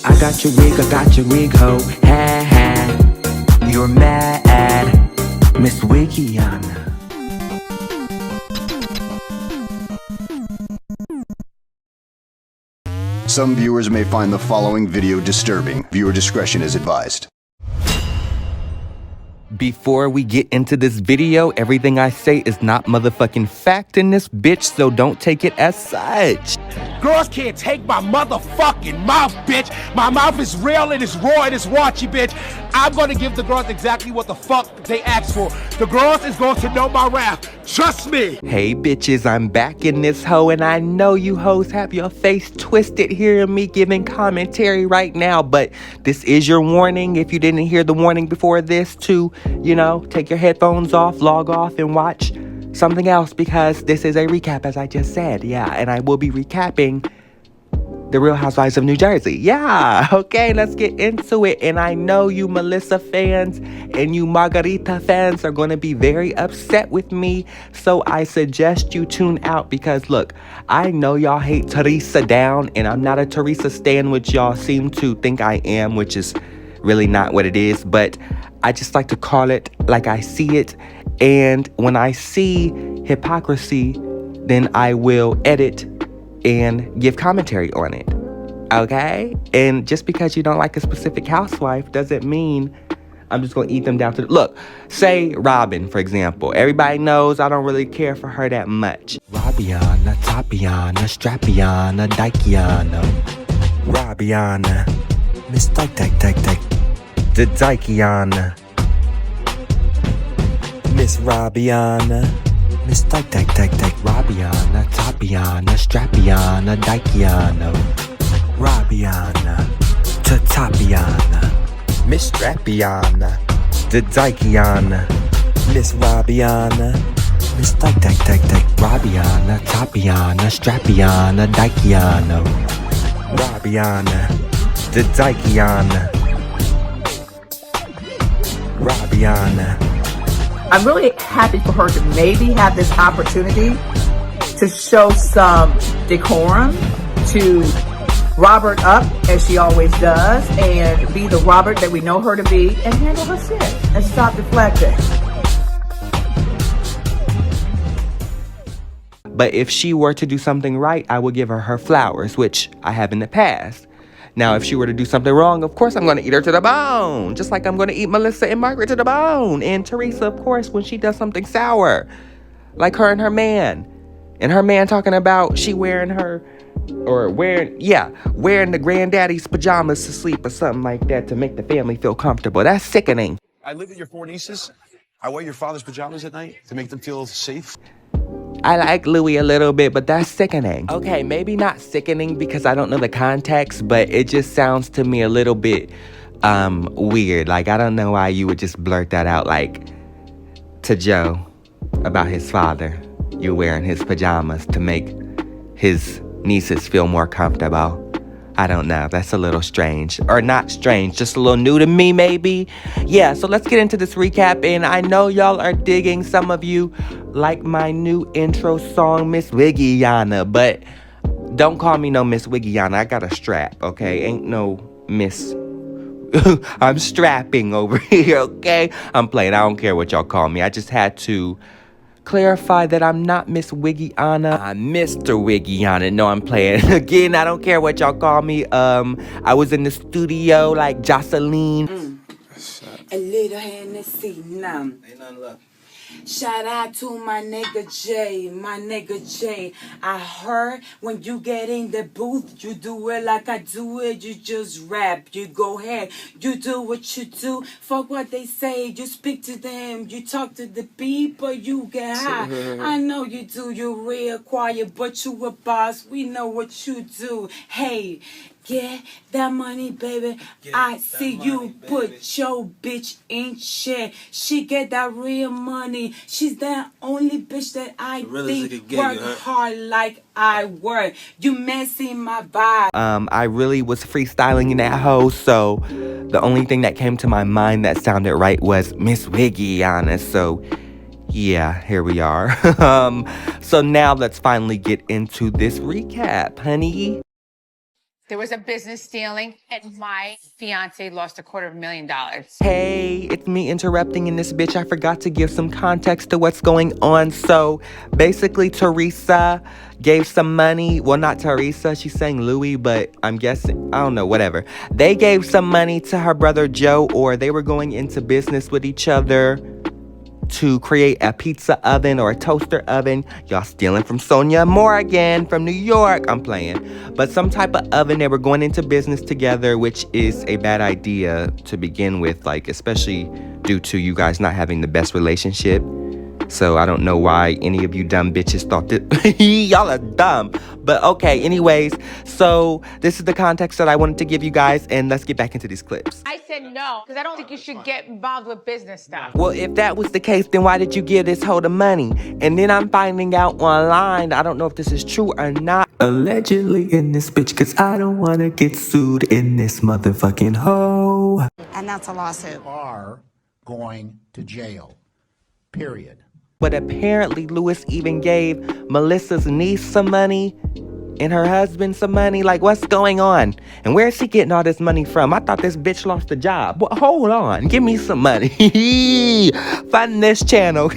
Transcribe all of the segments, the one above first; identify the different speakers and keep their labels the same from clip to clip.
Speaker 1: I got your wig, ho. Ha ha. You're mad, Miss Wiggiana.
Speaker 2: Some viewers may find the following video disturbing. Viewer discretion is advised.
Speaker 1: Before we get into this video, everything I say is not motherfucking fact in this bitch, so don't take it as such.
Speaker 3: Girls can't take my motherfucking mouth, bitch. My mouth is real and it's raw and it's raunchy, bitch. I'm gonna give the girls exactly what the fuck they asked for. The girls is going to know my wrath. Trust me.
Speaker 1: Hey bitches, I'm back in this hoe, and I know you hoes have your face twisted hearing me giving commentary right now, but this is your warning. If you didn't hear the warning before this, to, take your headphones off, log off, and watch something else, because this is a recap, as I just said. Yeah, and I will be recapping The Real Housewives of New Jersey. Yeah, okay, let's get into it. And I know you Melissa fans and you Margarita fans are going to be very upset with me, so I suggest you tune out, because look, I know y'all hate Teresa down, and I'm not a Teresa stan, which y'all seem to think I am, which is really not what it is, but I just like to call it like I see it. And when I see hypocrisy, then I will edit and give commentary on it, okay? And just because you don't like a specific housewife doesn't mean I'm just gonna eat them down to the... Look, say Robin, for example. Everybody knows I don't really care for her that much. Robiana, Topiana, Strapiana, Dykiana. Robiana, Miss Dyke, the Dykiana. Miss Robiana, Miss Dyke, Robiana, Topiana, Strapiana, Dykiana. Robiana, Topiana, Miss Strapiana, the Dykiana. Miss Robiana, Miss Dyke, Robiana, Topiana, Strapiana, Dykiana. Robiana, the Dykiana. Robiana.
Speaker 4: I'm really happy for her to maybe have this opportunity to show some decorum, to Robert up as she always does, and be the Robert that we know her to be, and handle her shit and stop deflecting.
Speaker 1: But if she were to do something right, I would give her her flowers, which I have in the past. Now, if she were to do something wrong, of course I'm going to eat her to the bone. Just like I'm going to eat Melissa and Margaret to the bone. And Teresa, of course, when she does something sour. Like her and her man. And her man talking about she wearing the granddaddy's pajamas to sleep or something like that to make the family feel comfortable. That's sickening.
Speaker 5: I live with your 4 nieces. I wear your father's pajamas at night to make them feel safe.
Speaker 1: I like Louis a little bit, but that's sickening. Okay, maybe not sickening because I don't know the context, but it just sounds to me a little bit weird. Like, I don't know why you would just blurt that out, like, to Joe about his father. You wearing his pajamas to make his nieces feel more comfortable. I don't know. That's a little strange. Or not strange, just a little new to me, maybe. Yeah, so let's get into this recap. And I know y'all are digging. Some of you like my new intro song, Miss Wiggiana. But don't call me no Miss Wiggiana. I got a strap, okay? Ain't no Miss... I'm strapping over here, okay? I'm playing. I don't care what y'all call me. I just had to clarify that I'm not Miss Wiggiana. I'm Mr. Wiggiana. No, I'm playing. Again, I don't care what y'all call me. I was in the studio like Jocelyn.
Speaker 6: A little Hennessy, now. Ain't nothing left. Shout out to my nigga Jay. I heard when you get in the booth, you do it like I do it. You just rap, you go ahead, you do what you do. Fuck what they say, you speak to them, you talk to the people, you get high. I know you do, you're real quiet, but you a boss. We know what you do. Hey, get that money, baby. I see you put your bitch in shit. She get that real money. She's the only bitch that I think work hard like I work. You messing my vibe.
Speaker 1: I really was freestyling in that hoe, so the only thing that came to my mind that sounded right was Miss Wiggiana. So yeah, here we are. So now let's finally get into this recap, honey.
Speaker 7: There was a business stealing, and my fiance lost $250,000.
Speaker 1: Hey, it's me interrupting in this bitch. I forgot to give some context to what's going on. So basically, Teresa gave some money. Well, not Teresa. She's saying Louis, but I'm guessing, I don't know, whatever. They gave some money to her brother Joe, or they were going into business with each other to create a pizza oven or a toaster oven. Y'all stealing from Sonia Morgan from New York. I'm playing. But some type of oven. They were going into business together, which is a bad idea to begin with, like, especially due to you guys not having the best relationship. So I don't know why any of you dumb bitches thought that y'all are dumb. But okay, anyways, so this is the context that I wanted to give you guys, and let's get back into these clips.
Speaker 7: I said no, because I don't think you should get involved with business stuff.
Speaker 1: Well, if that was the case, then why did you give this hoe the money? And then I'm finding out online, I don't know if this is true or not, allegedly in this bitch, because I don't want to get sued in this motherfucking hoe.
Speaker 8: And that's a lawsuit.
Speaker 9: Are going to jail. Period.
Speaker 1: But apparently, Louis even gave Melissa's niece some money and her husband some money. Like, what's going on? And where's he getting all this money from? I thought this bitch lost a job. Well, hold on. Give me some money. Fund this channel.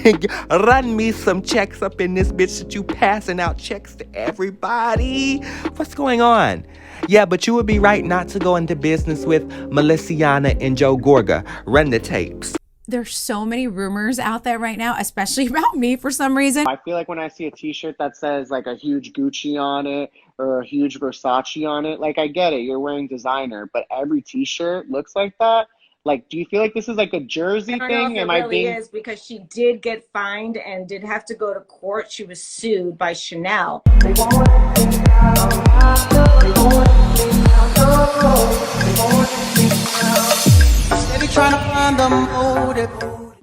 Speaker 1: Run me some checks up in this bitch that you passing out checks to everybody. What's going on? Yeah, but you would be right not to go into business with Melissa and Joe Gorga. Run the tapes.
Speaker 10: There's so many rumors out there right now, especially about me for some reason.
Speaker 11: I feel like when I see a t-shirt that says like a huge Gucci on it or a huge Versace on it, like I get it, you're wearing designer, but every t-shirt looks like that. Like, do you feel like this is like a Jersey thing?
Speaker 8: I don't know if it really is, because she did get fined and did have to go to court. She was sued by Chanel.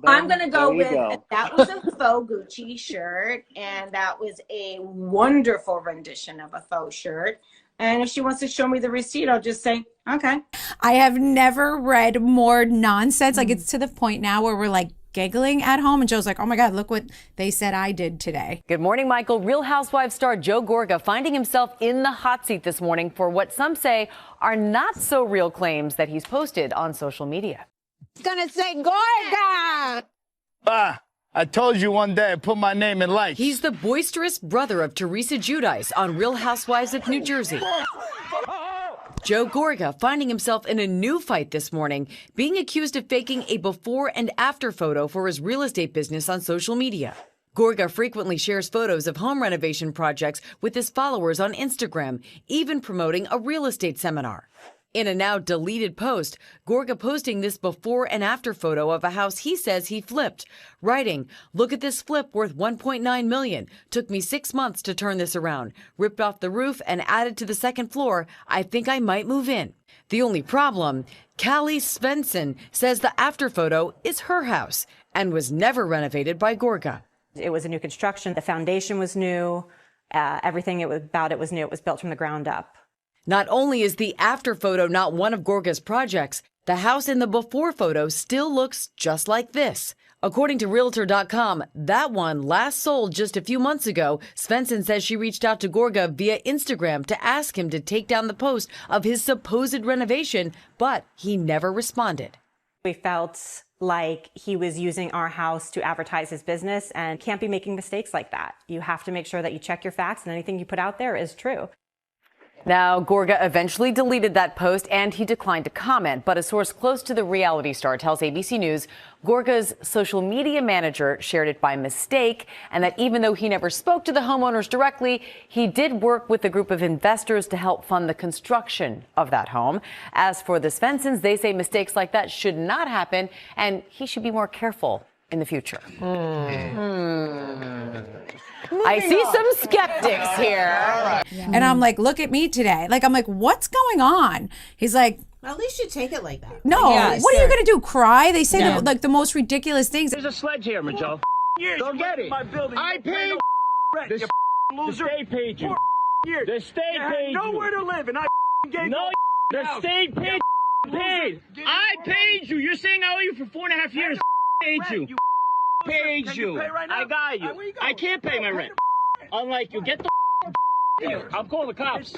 Speaker 8: I'm going to go with that was a faux Gucci shirt, and that was a wonderful rendition of a faux shirt. And if she wants to show me the receipt, I'll just say, okay.
Speaker 10: I have never read more nonsense. Like, it's to the point now where we're like giggling at home, and Joe's like, oh my God, look what they said I did today.
Speaker 12: Good morning, Michael. Real Housewives star Joe Gorga finding himself in the hot seat this morning for what some say are not so real claims that he's posted on social media.
Speaker 7: Gonna say Gorga!
Speaker 9: I told you one day I put my name in lights.
Speaker 12: He's the boisterous brother of Teresa Giudice on Real Housewives of New Jersey. Joe Gorga finding himself in a new fight this morning, being accused of faking a before and after photo for his real estate business on social media. Gorga frequently shares photos of home renovation projects with his followers on Instagram, even promoting a real estate seminar. In a now deleted post, Gorga posting this before and after photo of a house he says he flipped, writing, "Look at this flip worth $1.9 million. Took me 6 months to turn this around. Ripped off the roof and added to the second floor. I think I might move in." The only problem, Callie Svensson says the after photo is her house and was never renovated by Gorga.
Speaker 13: It was a new construction. The foundation was new. Everything about it was new. It was built from the ground up.
Speaker 12: Not only is the after photo not one of Gorga's projects, the house in the before photo still looks just like this. According to Realtor.com, that one last sold just a few months ago. Svensson says she reached out to Gorga via Instagram to ask him to take down the post of his supposed renovation, but he never responded.
Speaker 13: We felt like he was using our house to advertise his business, and can't be making mistakes like that. You have to make sure that you check your facts and anything you put out there is true.
Speaker 12: Now, Gorga eventually deleted that post and he declined to comment. But a source close to the reality star tells ABC News Gorga's social media manager shared it by mistake, and that even though he never spoke to the homeowners directly, he did work with a group of investors to help fund the construction of that home. As for the Svenssons, they say mistakes like that should not happen and he should be more careful in the future. I see some skeptics here.
Speaker 10: And I'm like, look at me today. Like, I'm like, what's going on? He's like,
Speaker 8: Well, at least you take it like that.
Speaker 10: no, what are you going to do? Cry? They say like the most ridiculous things.
Speaker 3: There's a sledgehammer, Joe. Go get it. I paid the state paid you. The state paid you. Nowhere to live, and I gave the state paid. I paid you. You're saying I owe you for 4.5 years. Paid you. Paid you. I got you. I can't pay my rent. Unlike you, get the. I'm calling the cops.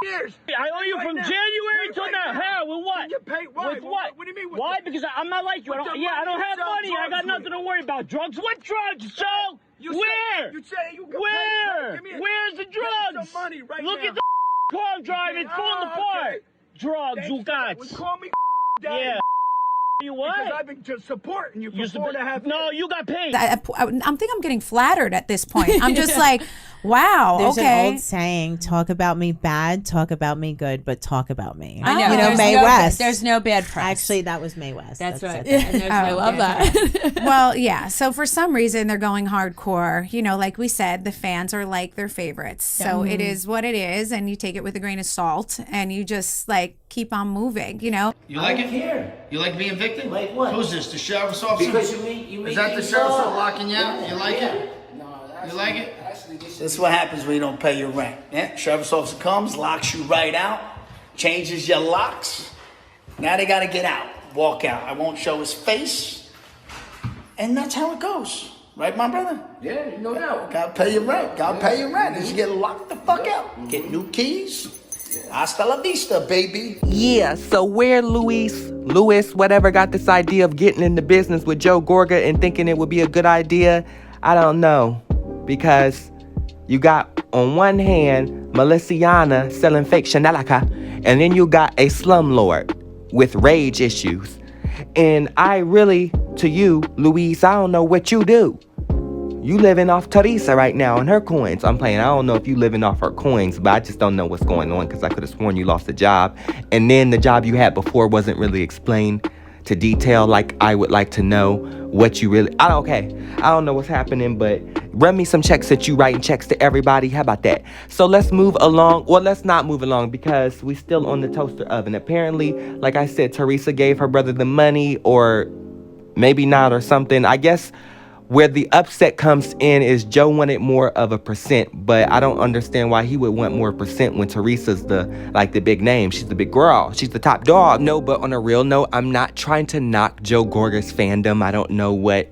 Speaker 3: years.
Speaker 9: I owe you
Speaker 3: Right
Speaker 9: from
Speaker 3: now.
Speaker 9: January
Speaker 3: Right
Speaker 9: till now.
Speaker 3: now.
Speaker 9: How? With what?
Speaker 3: You pay, why?
Speaker 9: With what?
Speaker 3: What do you mean?
Speaker 9: Why? Because I'm not like you. I don't have money. I got nothing to worry about. Drugs? What drugs, Joe? Where?
Speaker 3: You say you can
Speaker 9: Where?
Speaker 3: pay. Give me
Speaker 9: Where's the drugs?
Speaker 3: some money right
Speaker 9: Look
Speaker 3: now.
Speaker 9: at the car I'm driving. It's falling apart. Drugs, you got.
Speaker 3: Call me daddy.
Speaker 9: Yeah. You what?
Speaker 3: Because I've been just supporting you for 4.5 years.
Speaker 9: No, you got paid.
Speaker 10: I think I'm getting flattered at this point. I'm just like, wow,
Speaker 14: There's
Speaker 10: okay.
Speaker 14: an old saying, talk about me bad, talk about me good, but talk about me.
Speaker 10: I know.
Speaker 14: You know,
Speaker 10: There's
Speaker 14: Mae
Speaker 10: no-
Speaker 14: West.
Speaker 10: there's no bad press.
Speaker 14: Actually, that was Mae West.
Speaker 10: That's right.
Speaker 14: I love that.
Speaker 10: Well, yeah. So for some reason, they're going hardcore. You know, like we said, the fans are like their favorites. So it is what it is, and you take it with a grain of salt, and you just like keep on moving. You know.
Speaker 15: You like it? You like being evicted? Like what? Who's this? The sheriff's officer?
Speaker 16: Because you mean
Speaker 15: Is that the sheriff's officer locking you out? You like it? You like it?
Speaker 16: This is what happens when you don't pay your rent. Yeah, sheriff's officer comes, locks you right out, changes your locks. Now they gotta get out, walk out. I won't show his face, and that's how it goes, right, my brother? Yeah, no doubt. Gotta pay your rent. Gotta pay your rent. And you get locked the fuck out. Get new keys. Hasta la vista, baby.
Speaker 1: Yeah, so where Lewis, whatever, got this idea of getting into business with Joe Gorga and thinking it would be a good idea, I don't know. Because you got, on one hand, Melissa selling fake Chanelica, and then you got a slumlord with rage issues. And I really, to you, Luis, I don't know what you do. You living off Teresa right now and her coins. I'm playing. I don't know if you living off her coins, but I just don't know what's going on because I could have sworn you lost a job. And then the job you had before wasn't really explained to detail like I would like to know what you really... I don't know what's happening, but run me some checks that you writing checks to everybody. How about that? So let's move along. Well, let's not move along because we still on the toaster oven. Apparently, like I said, Teresa gave her brother the money, or maybe not, or something. I guess... where the upset comes in is Joe wanted more of a percent, but I don't understand why he would want more percent when Teresa's the big name. She's the big girl. She's the top dog. No, but on a real note, I'm not trying to knock Joe Gorga's fandom. I don't know what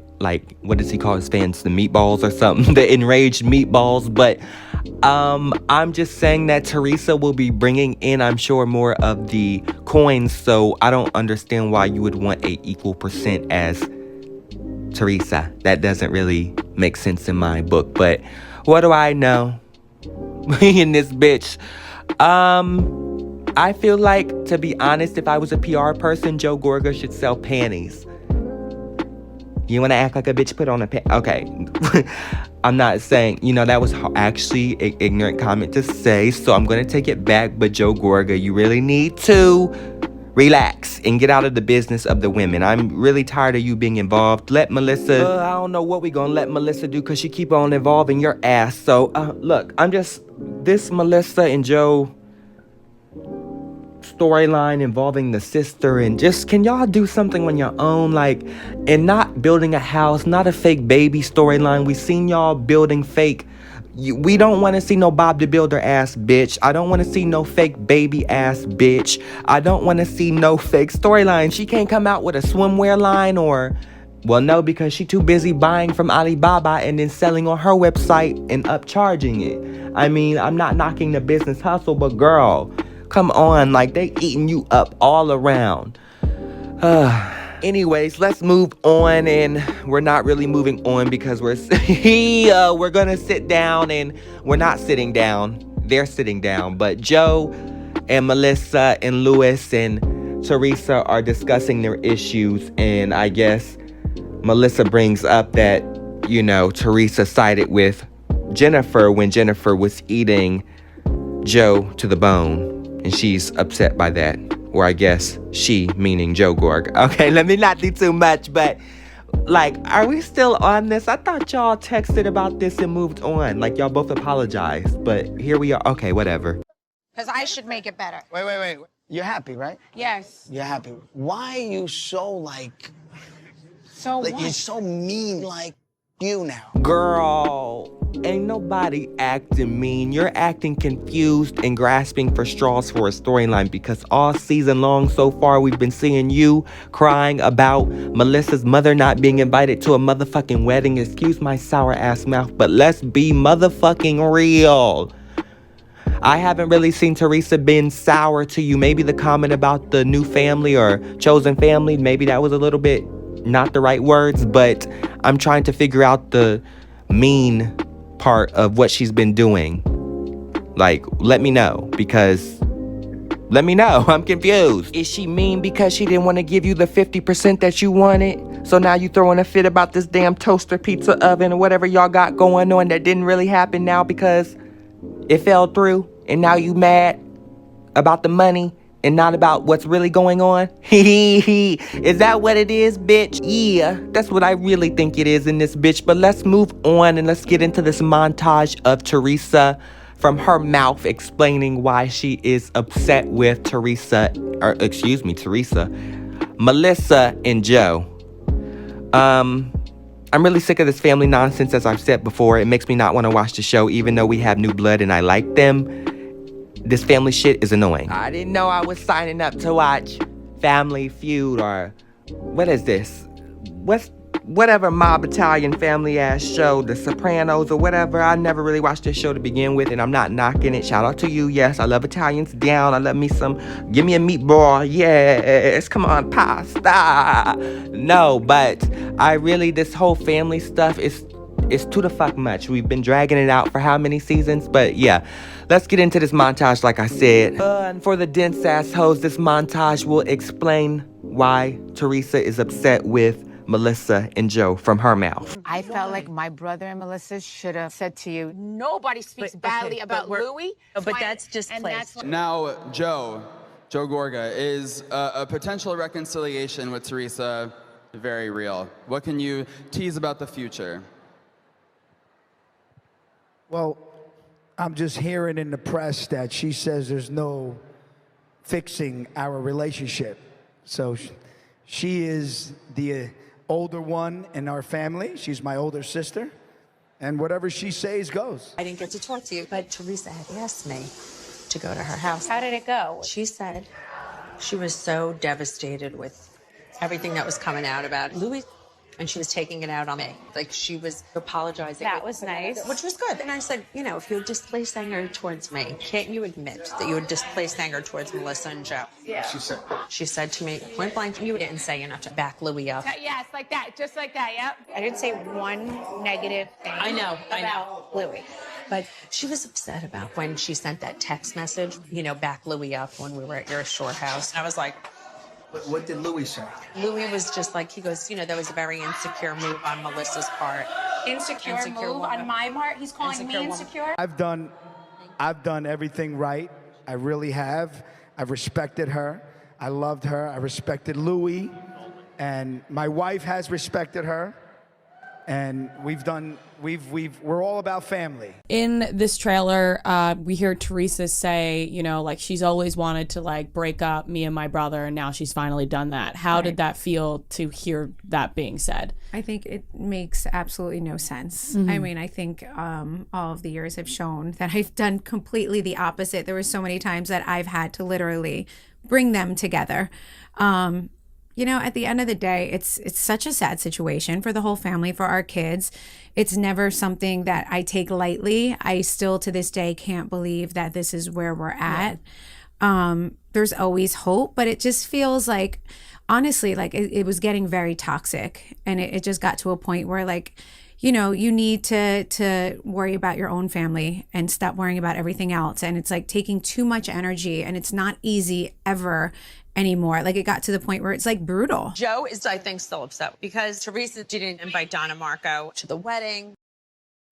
Speaker 1: does he call his fans? The meatballs or something? The enraged meatballs. But I'm just saying that Teresa will be bringing in, I'm sure, more of the coins. So I don't understand why you would want a equal percent as Teresa. That doesn't really make sense in my book, but what do I know? Me and this bitch. I feel like, to be honest, if I was a PR person, Joe Gorga should sell panties. You want to act like a bitch? Put on a okay. I'm not saying, that was actually an ignorant comment to say, so I'm going to take it back. But Joe Gorga, you really need to relax and get out of the business of the women. I'm really tired of you being involved. Let Melissa... I don't know what we gonna let Melissa do because she keep on involving your ass. So, look, this Melissa and Joe storyline involving the sister, and just, can y'all do something on your own? And not building a house, not a fake baby storyline. We seen y'all building fake... We don't want to see no Bob the Builder ass bitch. I don't want to see no fake baby ass bitch. I don't want to see no fake storyline. She can't come out with a swimwear line or... Well, no, because she too busy buying from Alibaba and then selling on her website and upcharging it. I mean, I'm not knocking the business hustle, but girl, come on. They eating you up all around. Anyways, let's move on, and we're not really moving on because we're gonna sit down, and we're not sitting down. They're sitting down, but Joe and Melissa and Lewis and Teresa are discussing their issues, and I guess Melissa brings up that, Teresa sided with Jennifer when Jennifer was eating Joe to the bone, and she's upset by that. Or I guess she, meaning Joe Gorga. Okay, let me not do too much, but, are we still on this? I thought y'all texted about this and moved on. Y'all both apologized, but here we are. Okay, whatever.
Speaker 7: Because I should make it better.
Speaker 11: Wait. You're happy, right?
Speaker 7: Yes.
Speaker 11: You're happy. Why are you so,
Speaker 7: So what?
Speaker 11: You're so mean, you now.
Speaker 1: Girl, ain't nobody acting mean. You're acting confused and grasping for straws for a storyline because all season long so far we've been seeing you crying about Melissa's mother not being invited to a motherfucking wedding. Excuse my sour ass mouth, but let's be motherfucking real. I haven't really seen Teresa been sour to you. Maybe the comment about the new family or chosen family, maybe that was a little bit not the right words, but I'm trying to figure out the mean part of what she's been doing. Like, let me know, because let me know. I'm confused. Is she mean because she didn't want to give you the 50% that you wanted? So now you throwing a fit about this damn toaster pizza oven or whatever y'all got going on that didn't really happen now because it fell through, and now you mad about the money and not about what's really going on? Is that what it is, bitch? Yeah, that's what I really think it is in this bitch. But let's move on and let's get into this montage of Teresa from her mouth explaining why she is upset with Teresa, Melissa and Joe. I'm really sick of this family nonsense, as I've said before. It makes me not want to watch the show, even though we have new blood and I like them. This family shit is annoying. I didn't know I was signing up to watch Family Feud or what is this? Whatever mob Italian family ass show, The Sopranos or whatever. I never really watched this show to begin with, and I'm not knocking it. Shout out to you. Yes, I love Italians down. I love me some. Give me a meatball. Yes, come on, pasta. No, but this whole family stuff is too the fuck much. We've been dragging it out for how many seasons? But yeah, let's get into this montage like I said. And for the dense ass hoes, this montage will explain why Teresa is upset with Melissa and Joe from her mouth.
Speaker 7: I felt like my brother and Melissa should have said to you, nobody speaks badly about Louis.
Speaker 12: But that's just placed.
Speaker 17: Now, Joe Gorga, is a potential reconciliation with Teresa very real? What can you tease about the future?
Speaker 18: Well, I'm just hearing in the press that she says there's no fixing our relationship. So she is the older one in our family. She's my older sister. And whatever she says goes.
Speaker 19: I didn't get to talk to you, but Teresa had asked me to go to her house.
Speaker 7: How did it go?
Speaker 19: She said she was so devastated with everything that was coming out about Louis, and she was taking it out on me. Like, she was apologizing.
Speaker 7: That was nice.
Speaker 19: Which was good. And I said, if you're displaced anger towards me, can't you admit that you would displaced anger towards Melissa and Joe?
Speaker 7: Yeah.
Speaker 19: She said to me, point blank, you didn't say enough to back Louis up.
Speaker 7: Yes, like that, just like that, yep. I didn't say one negative thing.
Speaker 19: I know.
Speaker 7: About Louis.
Speaker 19: But she was upset about when she sent that text message, back Louis up when we were at your shore house. And I was like,
Speaker 18: what did Louis say?
Speaker 19: Louis was just like, he goes, that was a very insecure move on Melissa's part.
Speaker 7: Insecure move on my part? He's calling me insecure?
Speaker 18: I've done everything right. I really have. I've respected her. I loved her. I respected Louis. And my wife has respected her. And we're all about family.
Speaker 20: In this trailer, we hear Teresa say, like she's always wanted to like break up me and my brother, and now she's finally done that. How did that feel to hear that being said?
Speaker 10: I think it makes absolutely no sense.
Speaker 20: Mm-hmm.
Speaker 10: I mean, I think all of the years have shown that I've done completely the opposite. There were so many times that I've had to literally bring them together. At the end of the day, it's such a sad situation for the whole family, for our kids. It's never something that I take lightly. I still, to this day, can't believe that this is where we're at. There's always hope, but it just feels like, honestly, like it was getting very toxic. And it just got to a point where, like, you need to worry about your own family and stop worrying about everything else. And it's like taking too much energy, and it's not easy ever anymore. Like, it got to the point where it's like brutal.
Speaker 19: Joe is, I think, still upset because Teresa didn't invite Donna Marco to the wedding.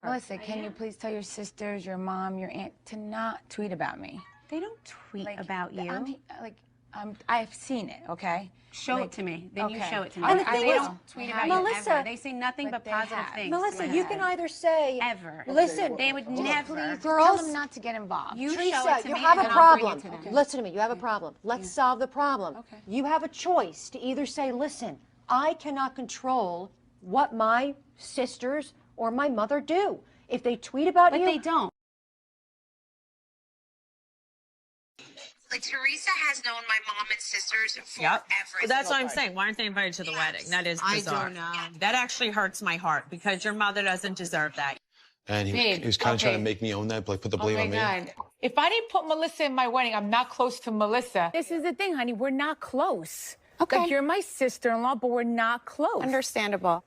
Speaker 7: Melissa, can you please tell your sisters, your mom, your aunt to not tweet about me?
Speaker 21: They don't tweet about you.
Speaker 7: I've seen it, okay?
Speaker 21: Show it to me. Then you show it to me. And the thing
Speaker 7: they
Speaker 21: is,
Speaker 7: don't tweet about
Speaker 21: Melissa,
Speaker 7: you ever.
Speaker 21: they say nothing but positive things. Melissa, you can either say ever. Listen, they would never. Girls,
Speaker 7: tell them not to get involved.
Speaker 21: You Teresa, show it to you me have and a then I'll bring problem. it to them. Okay. Listen to me. You have a problem. Let's solve the problem.
Speaker 7: Okay.
Speaker 21: You have a choice to either say, listen, I cannot control what my sisters or my mother do. If they tweet about you,
Speaker 19: But they don't.
Speaker 22: Like, Teresa has known my mom and sisters forever.
Speaker 19: Yep. But that's what I'm saying. Why aren't they invited to the wedding? That is bizarre.
Speaker 22: I don't know.
Speaker 19: That actually hurts my heart because your mother doesn't deserve that.
Speaker 5: And he was kind of trying to make me own that, like put the blame on me.
Speaker 7: God. If I didn't put Melissa in my wedding, I'm not close to Melissa. This is the thing, honey. We're not close.
Speaker 2: Okay.
Speaker 7: Like, you're my sister-in-law, but we're not close.
Speaker 2: Understandable.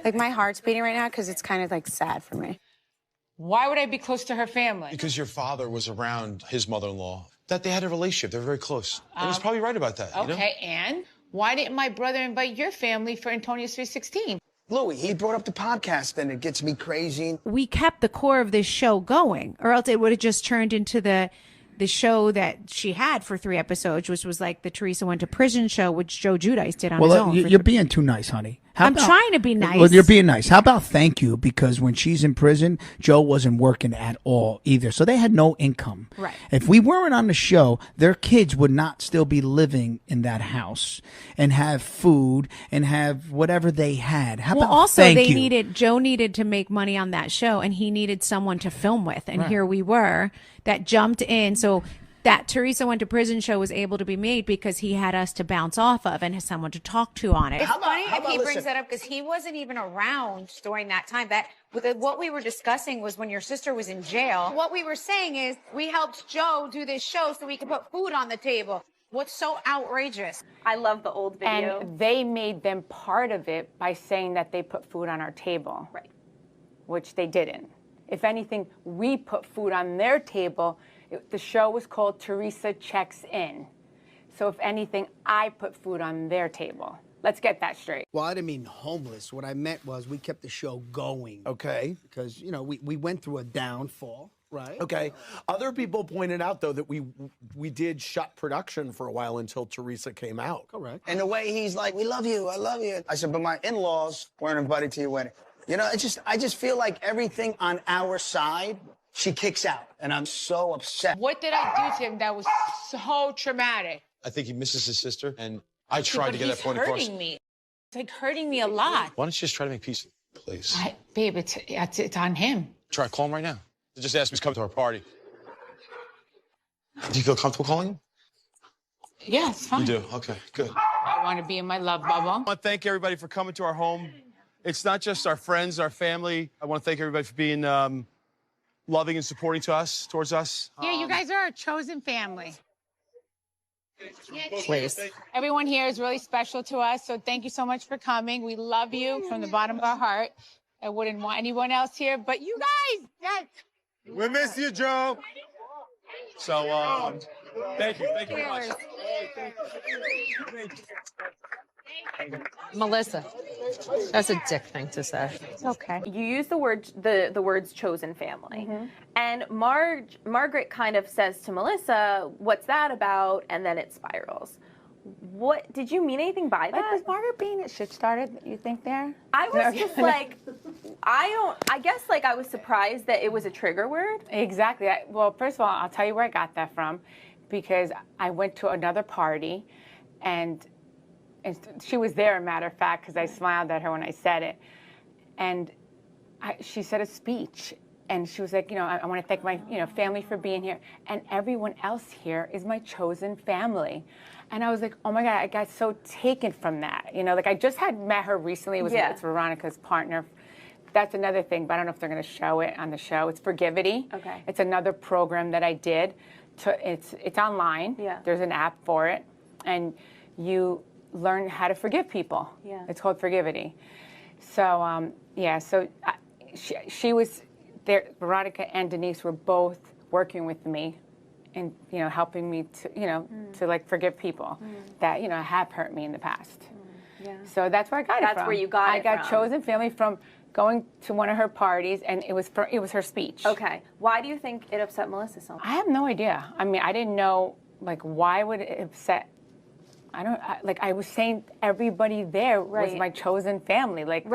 Speaker 2: Like, my heart's beating right now because it's kind of, like, sad for me.
Speaker 7: Why would I be close to her family?
Speaker 5: Because your father was around his mother-in-law. That they had a relationship. They were very close. And he's probably right about that, you know?
Speaker 7: Okay, and why didn't my brother invite your family for Antonia's 316?
Speaker 4: Louis, he brought up the podcast, and it gets me crazy.
Speaker 10: We kept the core of this show going, or else it would have just turned into the show that she had for 3 episodes, which was like the Teresa Went to Prison show, which Joe Giudice did on his own.
Speaker 18: You're being too nice, honey.
Speaker 10: I'm trying to be nice.
Speaker 18: Well, you're being nice. How about thank you? Because when she's in prison, Joe wasn't working at all either. So they had no income.
Speaker 10: Right.
Speaker 18: If we weren't on the show, their kids would not still be living in that house and have food and have whatever they had. How about
Speaker 10: also
Speaker 18: thank you?
Speaker 10: Joe needed to make money on that show, and he needed someone to film with. And
Speaker 18: Right.
Speaker 10: here we were that jumped in. So that Teresa Went to Prison show was able to be made because he had us to bounce off of and someone to talk to on it.
Speaker 19: It's funny if he brings that up because he wasn't even around during that time. What we were discussing was when your sister was in jail. What we were saying is we helped Joe do this show so we could put food on the table. What's so outrageous?
Speaker 23: I love the old video.
Speaker 7: And they made them part of it by saying that they put food on our table.
Speaker 23: Right.
Speaker 7: Which they didn't. If anything, we put food on their table. The show was called Teresa Checks In. So if anything, I put food on their table. Let's get that straight.
Speaker 4: Well, I didn't mean homeless. What I meant was we kept the show going. Okay. Because, you know, we went through a downfall, right?
Speaker 24: Okay. Other people pointed out, though, that we did shut production for a while until Teresa came out.
Speaker 4: Correct. And the way he's like, we love you, I love you. I said, but my in-laws weren't invited to your wedding. You know, I just feel like everything on our side, she kicks out. And I'm so upset.
Speaker 7: What did I do to him that was so traumatic?
Speaker 5: I think he misses his sister, and I tried to get that point across.
Speaker 7: It's hurting me. It's like hurting me a lot.
Speaker 5: Why don't you just try to make peace, please?
Speaker 7: Babe, it's on him.
Speaker 5: Try to call him right now. Just ask him to come to our party. Do you feel comfortable calling him?
Speaker 7: Yeah, it's fine.
Speaker 5: You do? Okay, good.
Speaker 7: I want to be in my love bubble.
Speaker 3: I want to thank everybody for coming to our home. It's not just our friends, our family. I want to thank everybody for being loving and supporting towards us.
Speaker 7: Yeah, you guys are our chosen family.
Speaker 2: Please.
Speaker 7: Everyone here is really special to us, so thank you so much for coming. We love you from the bottom of our heart. I wouldn't want anyone else here, but you guys. Yes.
Speaker 3: We miss you, Joe. So, thank you. Thank you very much.
Speaker 2: Melissa, that's a dick thing to say.
Speaker 23: It's okay. You use the words chosen family. And Margaret kind of says to Melissa, what's that about? And then it spirals. What did you mean anything by that?
Speaker 7: Was Margaret being shit started, you think there?
Speaker 23: I was just like, I guess like I was surprised that it was a trigger word.
Speaker 7: Exactly. Well, first of all, I'll tell you where I got that from, because I went to another party and she was there, a matter of fact, because I smiled at her when I said it. And she said a speech. And she was like, I want to thank my, family for being here. And everyone else here is my chosen family. And I was like, oh my God, I got so taken from that. Like I just had met her recently. It's Veronica's partner. That's another thing, but I don't know if they're going to show it on the show. It's Forgivity.
Speaker 23: Okay.
Speaker 7: It's another program that I did. It's online.
Speaker 23: Yeah.
Speaker 7: There's an app for it. And you learn how to forgive people.
Speaker 23: Yeah.
Speaker 7: It's called Forgivity. So, she was there. Veronica and Denise were both working with me and, helping me to, to like forgive people that, have hurt me in the past.
Speaker 23: Yeah.
Speaker 7: So that's where I got it from.
Speaker 23: That's where you got it
Speaker 7: I got
Speaker 23: from.
Speaker 7: chosen family from going to one of her parties, and it was her speech.
Speaker 23: Okay. Why do you think it upset Melissa so much?
Speaker 7: I have no idea. I mean, I didn't know, like, why would it upset? I was saying everybody there was my chosen family. Like,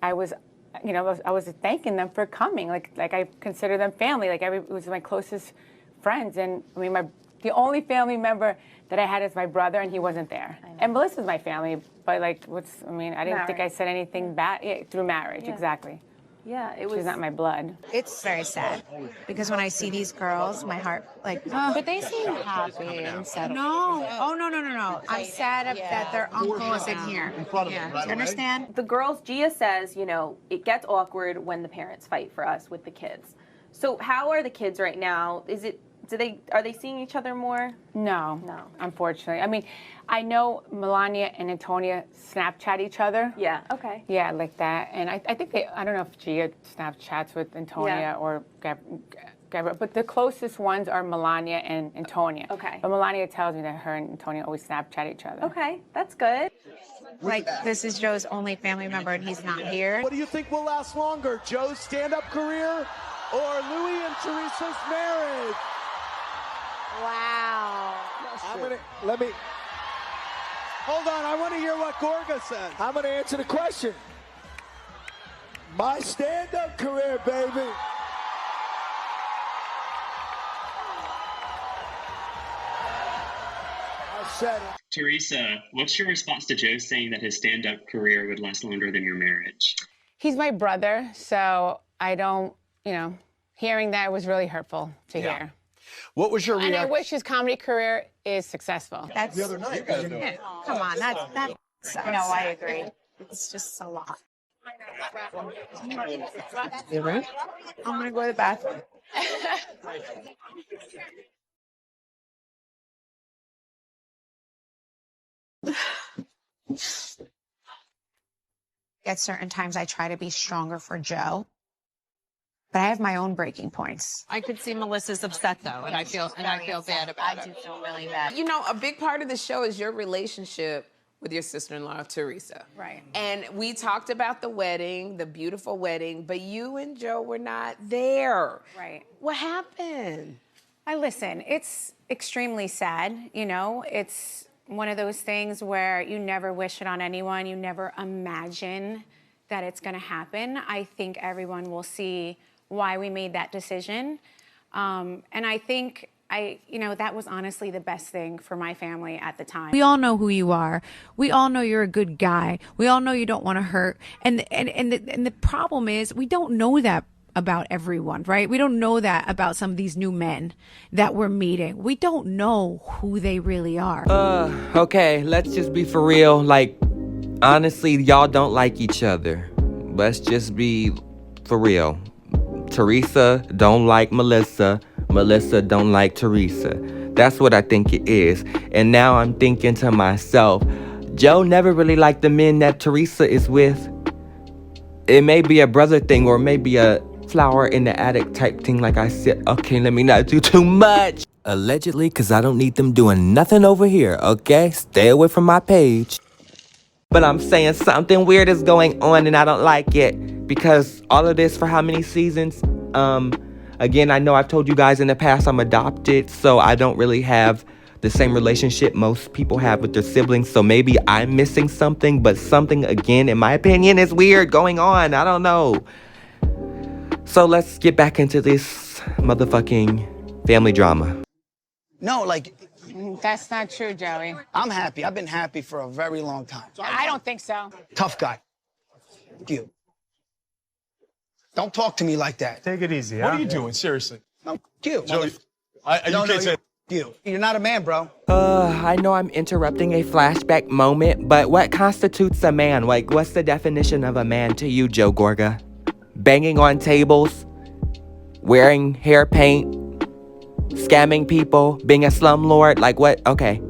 Speaker 7: I was, I was thanking them for coming. Like I consider them family. Like it was my closest friends. And I mean, the only family member that I had is my brother, and he wasn't there. And Melissa's my family, but like, I didn't think I said anything bad through marriage.
Speaker 23: Yeah.
Speaker 7: Exactly.
Speaker 23: Yeah, it was.
Speaker 7: She's not my blood.
Speaker 2: It's very sad because when I see these girls, my heart
Speaker 19: But they seem happy and settled.
Speaker 2: No. Oh, no. I'm sad that their uncle isn't here. Yeah. Do you understand?
Speaker 23: The girls, Gia says, it gets awkward when the parents fight for us with the kids. So how are the kids right now? Are they seeing each other more?
Speaker 7: No, unfortunately. I mean, I know Melania and Antonia Snapchat each other.
Speaker 23: Yeah, okay.
Speaker 7: Yeah, like that. And I think I don't know if Gia Snapchats with Antonia or Gabrielle, but the closest ones are Melania and Antonia.
Speaker 23: Okay.
Speaker 7: But Melania tells me that her and Antonia always Snapchat each other.
Speaker 23: Okay, that's good.
Speaker 2: Like, this is Joe's only family member and he's not here.
Speaker 3: What do you think will last longer, Joe's stand-up career or Louis and Teresa's marriage?
Speaker 2: Wow.
Speaker 3: Let me. Hold on, I want to hear what Gorga says. I'm going to answer the question. My stand-up career, baby. I said it.
Speaker 6: Teresa, what's your response to Joe saying that his stand-up career would last longer than your marriage?
Speaker 7: He's my brother, so I don't, hearing that was really hurtful to hear.
Speaker 3: What was your
Speaker 7: And
Speaker 3: reaction?
Speaker 7: I wish his comedy career is successful.
Speaker 2: That's
Speaker 3: the other night. You gotta do it.
Speaker 2: Come on, that sucks. No, I agree. It's just a lot.
Speaker 3: You right?
Speaker 2: I'm gonna go to the bathroom. At certain times, I try to be stronger for Joe, but I have my own breaking points.
Speaker 8: I could see Melissa's upset though, and I feel bad about it.
Speaker 2: I do feel really bad.
Speaker 9: You know, a big part of the show is your relationship with your sister-in-law, Teresa.
Speaker 2: Right.
Speaker 9: And we talked about the wedding, the beautiful wedding, but you and Joe were not there.
Speaker 2: Right.
Speaker 9: What happened?
Speaker 2: Listen, it's extremely sad, it's one of those things where you never wish it on anyone, you never imagine that it's gonna happen. I think everyone will see why we made that decision. And I think that was honestly the best thing for my family at the time.
Speaker 10: We all know who you are. We all know you're a good guy. We all know you don't want to hurt. And the problem is we don't know that about everyone, right? We don't know that about some of these new men that we're meeting. We don't know who they really are.
Speaker 1: Okay, let's just be for real. Like, honestly, y'all don't like each other. Let's just be for real. Teresa don't like Melissa. Melissa don't like Teresa. That's what I think it is. And now I'm thinking to myself, Joe never really liked the men that Teresa is with. It may be a brother thing or maybe a flower in the attic type thing, like I said. Okay, let me not do too much. Allegedly, because I don't need them doing nothing over here, okay? Stay away from my page. But I'm saying something weird is going on and I don't like it. Because all of this for how many seasons? Again, I know I've told you guys in the past I'm adopted, so I don't really have the same relationship most people have with their siblings. So maybe I'm missing something, but something, again, in my opinion, is weird going on. I don't know. So let's get back into this motherfucking family drama.
Speaker 4: No, like,
Speaker 7: That's not true, Joey.
Speaker 4: I'm happy. I've been happy for a very long time.
Speaker 7: I don't think so.
Speaker 4: Tough guy. You. Don't talk to me like that.
Speaker 5: Take it easy,
Speaker 24: What are you doing? Seriously.
Speaker 4: No, you.
Speaker 24: Joey,
Speaker 4: No, you. You're not a man, bro.
Speaker 1: I know I'm interrupting a flashback moment, but what constitutes a man? Like, what's the definition of a man to you, Joe Gorga? Banging on tables, wearing hair paint, scamming people, being a slumlord? Like what? Okay,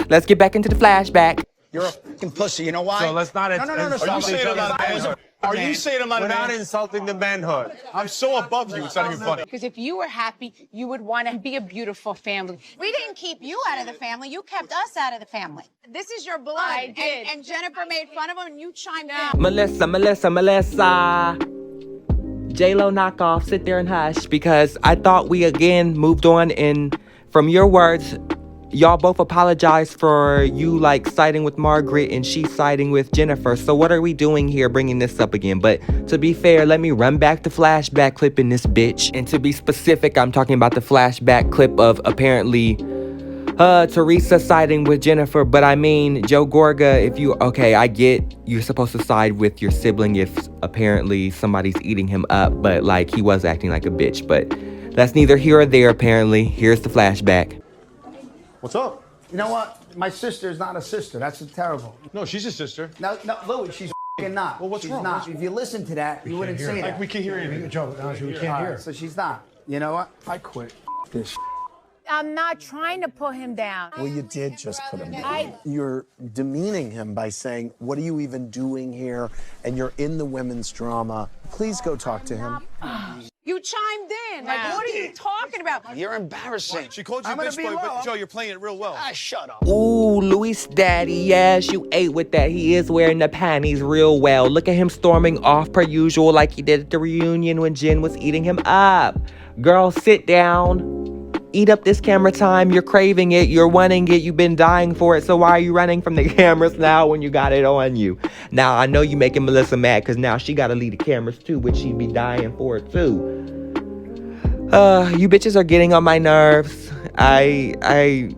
Speaker 1: let's get back into the flashback.
Speaker 4: You're a fucking pussy. You know why?
Speaker 24: So let's not.
Speaker 4: No.
Speaker 24: Are you saying I'm not a manhood? Are you saying I'm not a man?
Speaker 5: We're not insulting the manhood.
Speaker 24: I'm so above you. It's not even funny.
Speaker 8: Because if you were happy, you would want to be a beautiful family.
Speaker 2: We didn't keep you out of the family. You kept us out of the family. This is your blood.
Speaker 8: I did.
Speaker 2: And Jennifer made fun of him and you chimed in.
Speaker 1: Melissa. J-Lo knockoff, sit there and hush, because I thought we again moved on, and from your words, y'all both apologized for you like siding with Margaret and she siding with Jennifer. So what are we doing here bringing this up again? But to be fair, let me run back the flashback clip in this bitch. And to be specific, I'm talking about the flashback clip of apparently Teresa siding with Jennifer, but I mean, Joe Gorga, I get you're supposed to side with your sibling if apparently somebody's eating him up, but like he was acting like a bitch, but that's neither here or there apparently. Here's the flashback.
Speaker 4: What's up? You know what? My sister's not a sister. That's terrible.
Speaker 5: No, she's a sister.
Speaker 4: No, Louis, she's not.
Speaker 5: Well, what's
Speaker 4: she's
Speaker 5: wrong?
Speaker 4: Not. If you listen to that, you wouldn't say that.
Speaker 5: Like, we can't hear anything.
Speaker 4: Joe, honestly, we can't hear. So she's not. You know what? I quit this.
Speaker 9: I'm not trying to put him down.
Speaker 24: Well, you did just put him down. You're demeaning him by saying, what are you even doing here? And you're in the women's drama. Please go talk to him.
Speaker 9: You chimed in. Like, what are you talking about?
Speaker 4: You're embarrassing.
Speaker 5: She called you a bitch, but Joe, you're playing it real well.
Speaker 4: Shut up.
Speaker 1: Ooh, Louis' daddy, yes, you ate with that. He is wearing the panties real well. Look at him storming off per usual like he did at the reunion when Jen was eating him up. Girl, sit down. Eat up this camera time. You're craving it. You're wanting it. You've been dying for it. So why are you running from the cameras now when you got it on you? Now, I know you making Melissa mad because now she got to leave the cameras too, which she'd be dying for it too. You bitches are getting on my nerves. I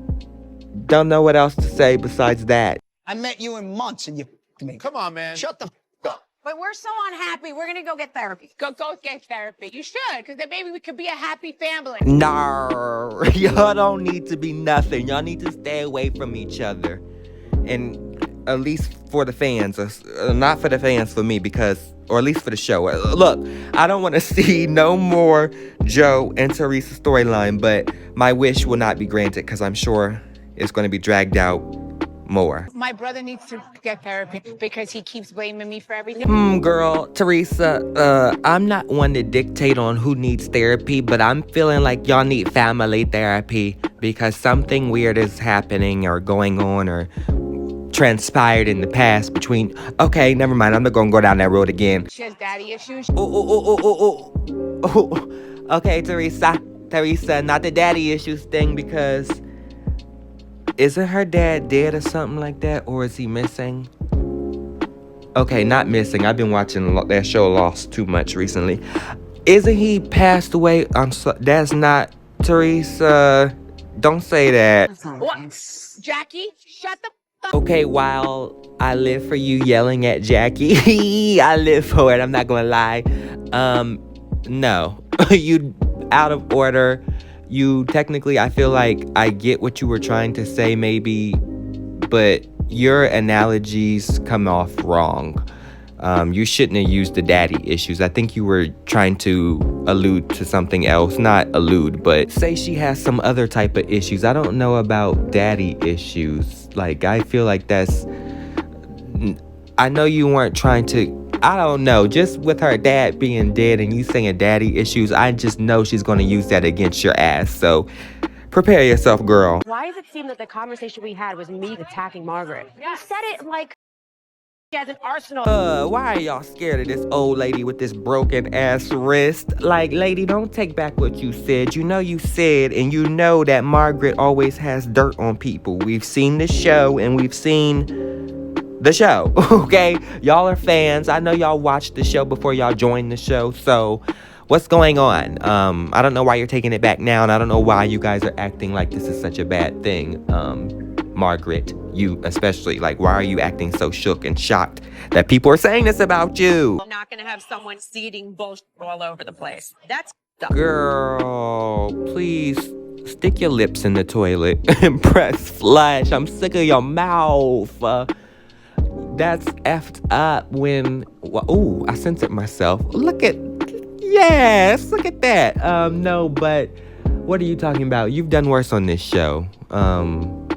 Speaker 1: don't know what else to say besides that.
Speaker 4: I met you in months and you me.
Speaker 5: Come on, man.
Speaker 4: Shut the up.
Speaker 19: But we're so unhappy. We're gonna go get therapy.
Speaker 9: Go get therapy. You should, because then maybe we could be a happy family.
Speaker 1: No, y'all don't need to be nothing. Y'all need to stay away from each other. And at least for the fans, not for the fans, for me, or at least for the show. Look, I don't want to see no more Joe and Teresa storyline, but my wish will not be granted because I'm sure it's going to be dragged out more.
Speaker 9: My brother needs to get therapy because he keeps blaming me for everything.
Speaker 1: Girl, Teresa, I'm not one to dictate on who needs therapy, but I'm feeling like y'all need family therapy because something weird is happening or going on or transpired in the past between... Okay, never mind. I'm not gonna go down that road again.
Speaker 9: She has daddy issues.
Speaker 1: Okay, Teresa, not the daddy issues thing because... Isn't her dad dead or something like that? Or is he missing? Okay, not missing. I've been watching that show Lost too much recently. Isn't he passed away? That's not Teresa. Don't say that.
Speaker 9: What? Jackie, shut the fuck.
Speaker 1: Okay, while I live for you yelling at Jackie, I live for it. I'm not gonna lie. No. You out of order. You technically, I feel like I get what you were trying to say maybe, but your analogies come off wrong. You shouldn't have used the daddy issues. I think you were trying to allude to something else. Not allude, but say she has some other type of issues. I don't know about daddy issues. Like, I feel like that's... I know you weren't trying to... I don't know. Just with her dad being dead and you saying daddy issues, I just know she's going to use that against your ass. So prepare yourself, girl.
Speaker 13: Why does it seem that the conversation we had was me attacking Margaret? You said it like she has an arsenal.
Speaker 1: Why are y'all scared of this old lady with this broken ass wrist? Like, lady, don't take back what you said. You know you said, and you know that Margaret always has dirt on people. We've seen the show and we've seen the show, okay? Y'all are fans. I know y'all watched the show before y'all joined the show, so what's going on? I don't know why you're taking it back now, and I don't know why you guys are acting like this is such a bad thing. Margaret, you especially, like, why are you acting so shook and shocked that people are saying this about you?
Speaker 13: I'm not gonna have someone seeding bullshit all over the place. That's
Speaker 1: Girl, please stick your lips in the toilet and press flush. I'm sick of your mouth. That's effed up when... Ooh, I censored myself. Look at that. No, but what are you talking about? You've done worse on this show. Come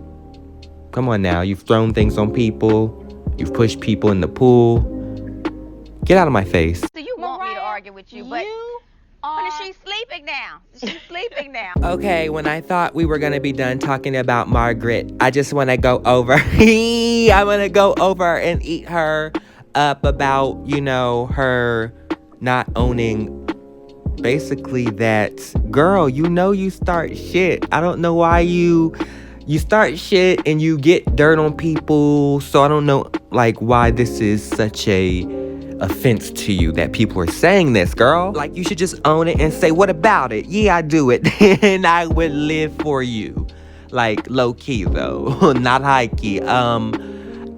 Speaker 1: on now. You've thrown things on people. You've pushed people in the pool. Get out of my face.
Speaker 19: So you want me to argue with you, but she's sleeping now. She's sleeping now.
Speaker 1: Okay, when I thought we were gonna be done talking about Margaret, I just want to go over. I want to go over and eat her up about, her not owning. Basically, that girl. You start shit. I don't know why you start shit and you get dirt on people. So I don't know, like, why this is such a offense to you that people are saying this, girl. Like, you should just own it and say, what about it? Yeah, I do it. And I would live for you. Like low key though, not high key.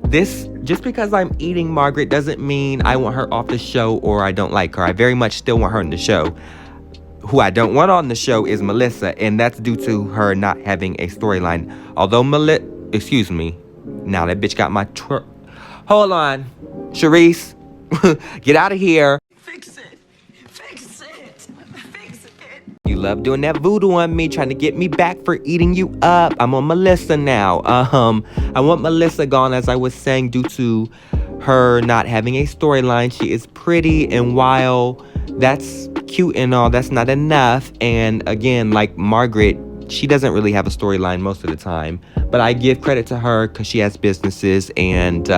Speaker 1: This, just because I'm eating Margaret doesn't mean I want her off the show or I don't like her. I very much still want her in the show. Who I don't want on the show is Melissa, and that's due to her not having a storyline. Although excuse me, now that bitch got my hold on, Charisse, get out of here.
Speaker 11: Fix it. Fix it. Fix it.
Speaker 1: You love doing that voodoo on me, trying to get me back for eating you up. I'm on Melissa now. I want Melissa gone, as I was saying, due to her not having a storyline. She is pretty, and while that's cute and all, that's not enough. And again, like Margaret, she doesn't really have a storyline most of the time. But I give credit to her because she has businesses, and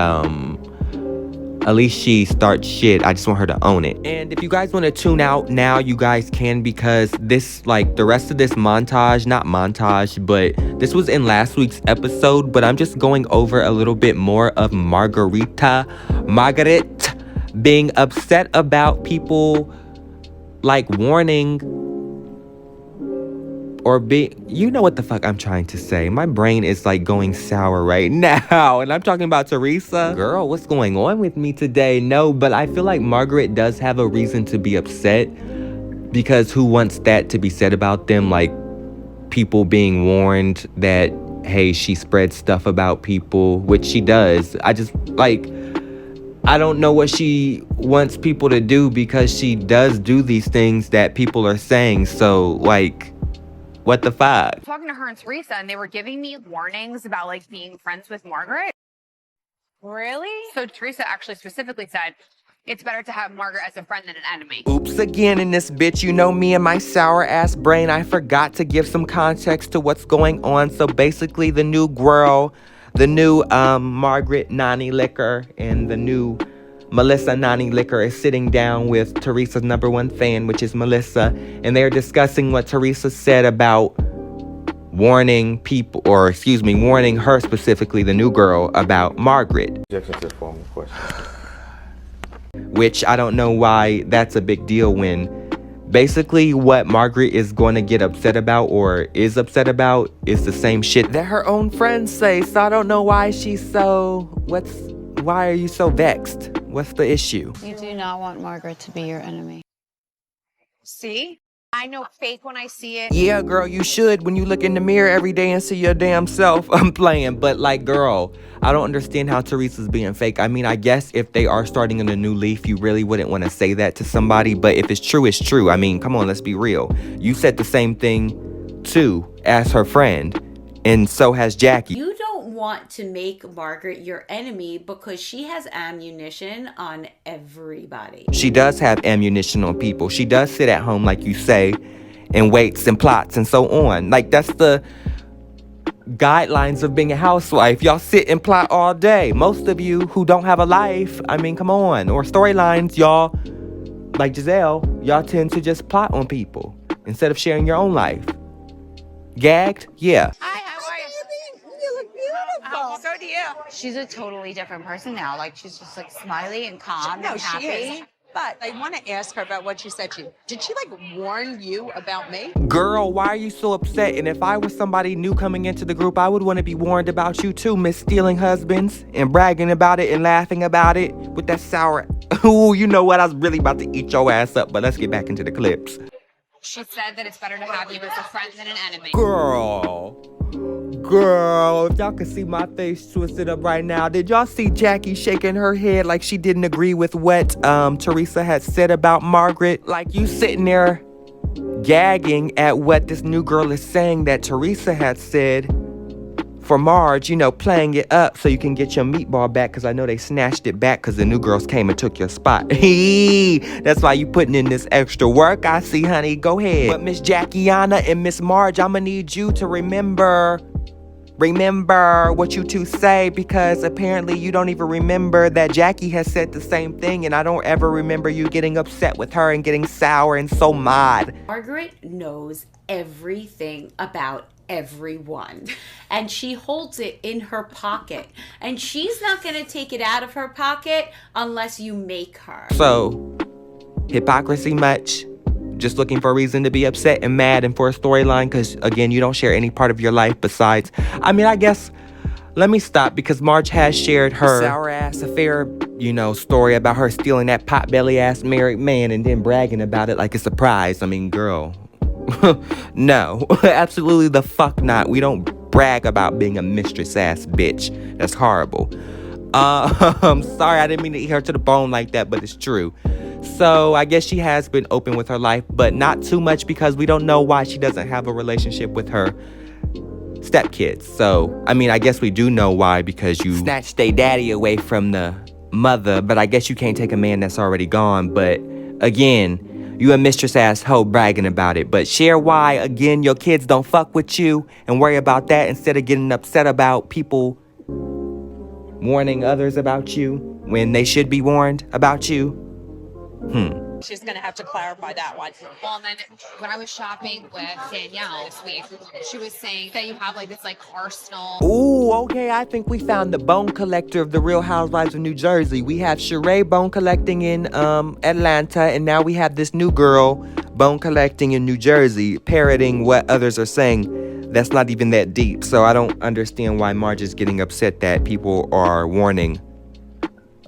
Speaker 1: at least she starts shit. I just want her to own it. And if you guys want to tune out now, you guys can, because this, like, the rest of this montage, not montage, but this was in last week's episode, but I'm just going over a little bit more of Margaret being upset about people, like, warning or you know what the fuck I'm trying to say. My brain is like going sour right now, and I'm talking about Teresa. Girl, what's going on with me today? No, but I feel like Margaret does have a reason to be upset, because who wants that to be said about them? Like, people being warned that, hey, she spreads stuff about people, which she does. I just, like, I don't know what she wants people to do, because she does do these things that people are saying. So, like, what the fuck?
Speaker 19: Talking to her and Teresa, and they were giving me warnings about like being friends with Margaret. Really? So Teresa actually specifically said it's better to have Margaret as a friend than an enemy.
Speaker 1: Oops again in this bitch. You know me and my sour ass brain. I forgot to give some context to what's going on. So basically the new Gworl, the new Margaret Nani Liquor, and the new Melissa Nani Liquor is sitting down with Teresa's #1 fan, which is Melissa, and they're discussing what Teresa said about warning people, or excuse me, warning her specifically, the new girl, about Margaret.
Speaker 14: Objection to the formal question.
Speaker 1: Which I don't know why that's a big deal, when basically what Margaret is going to get upset about, or is upset about, is the same shit that her own friends say. So I don't know why she's so, why are you so vexed? What's the issue?
Speaker 15: You do not want Margaret to be your enemy.
Speaker 19: See? I know fake when I see it.
Speaker 1: Yeah, girl, you should when you look in the mirror every day and see your damn self. I'm playing, but like, girl, I don't understand how Teresa's being fake. I mean, I guess if they are starting on a new leaf, you really wouldn't want to say that to somebody, but if it's true, it's true. I mean, come on, let's be real. You said the same thing too as her friend, and so has Jackie.
Speaker 16: You don't want to make Margaret your enemy because she has ammunition on everybody.
Speaker 1: She does have ammunition on people. She does sit at home, like you say, and waits and plots and so on. Like, that's the guidelines of being a housewife. Y'all sit and plot all day. Most of you who don't have a life, I mean, come on. Or storylines, y'all, like Giselle, y'all tend to just plot on people instead of sharing your own life. Gagged? Yeah.
Speaker 19: So do you.
Speaker 15: She's a totally different person now. Like, she's just like smiley and calm and happy.
Speaker 8: She is. But I want to ask her about what she said to you. Did she like warn you about me?
Speaker 1: Girl, why are you so upset? And if I was somebody new coming into the group, I would want to be warned about you too, Miss Stealing Husbands, and bragging about it and laughing about it with that sour. Ooh, you know what? I was really about to eat your ass up, but let's get back into the clips.
Speaker 19: She said that it's better to have you as a friend than an enemy.
Speaker 1: Girl, if y'all could see my face twisted up right now, did y'all see Jackie shaking her head like she didn't agree with what Teresa had said about Margaret? Like, you sitting there gagging at what this new girl is saying that Teresa had said for Marge, you know, playing it up so you can get your meatball back, because I know they snatched it back because the new girls came and took your spot. That's why you putting in this extra work, I see, honey. Go ahead. But Miss Jackiana and Miss Marge, I'm gonna need you to remember what you two say, because apparently you don't even remember that Jackie has said the same thing, and I don't ever remember you getting upset with her and getting sour and so mad.
Speaker 16: Margaret knows everything about everyone, and she holds it in her pocket, and she's not going to take it out of her pocket unless you make her.
Speaker 1: So, hypocrisy much? just looking for a reason to be upset and mad and for a storyline because, again, you don't share any part of your life besides... I mean, I guess... Let me stop because Marge has shared her sour-ass affair, story about her stealing that pot-belly-ass married man and then bragging about it like a surprise. I mean, girl. No. Absolutely the fuck not. We don't brag about being a mistress-ass bitch. That's horrible. I'm sorry, I didn't mean to eat her to the bone like that, but it's true. So I guess she has been open with her life, but not too much because we don't know why she doesn't have a relationship with her stepkids. So, I mean, I guess we do know why, because you snatched their daddy away from the mother, but I guess you can't take a man that's already gone. But again, you a mistress ass hoe bragging about it. But share why, again, your kids don't fuck with you and worry about that instead of getting upset about people warning others about you when they should be warned about you.
Speaker 8: She's going to have to clarify that one.
Speaker 19: Well, and then when I was shopping with Danielle this week, she was saying that you have like this arsenal.
Speaker 1: Ooh, okay, I think we found the bone collector of the Real Housewives of New Jersey. We have Sheree bone collecting in Atlanta, and now we have this new girl bone collecting in New Jersey, parroting what others are saying. That's not even that deep, so I don't understand why Marge is getting upset that people are warning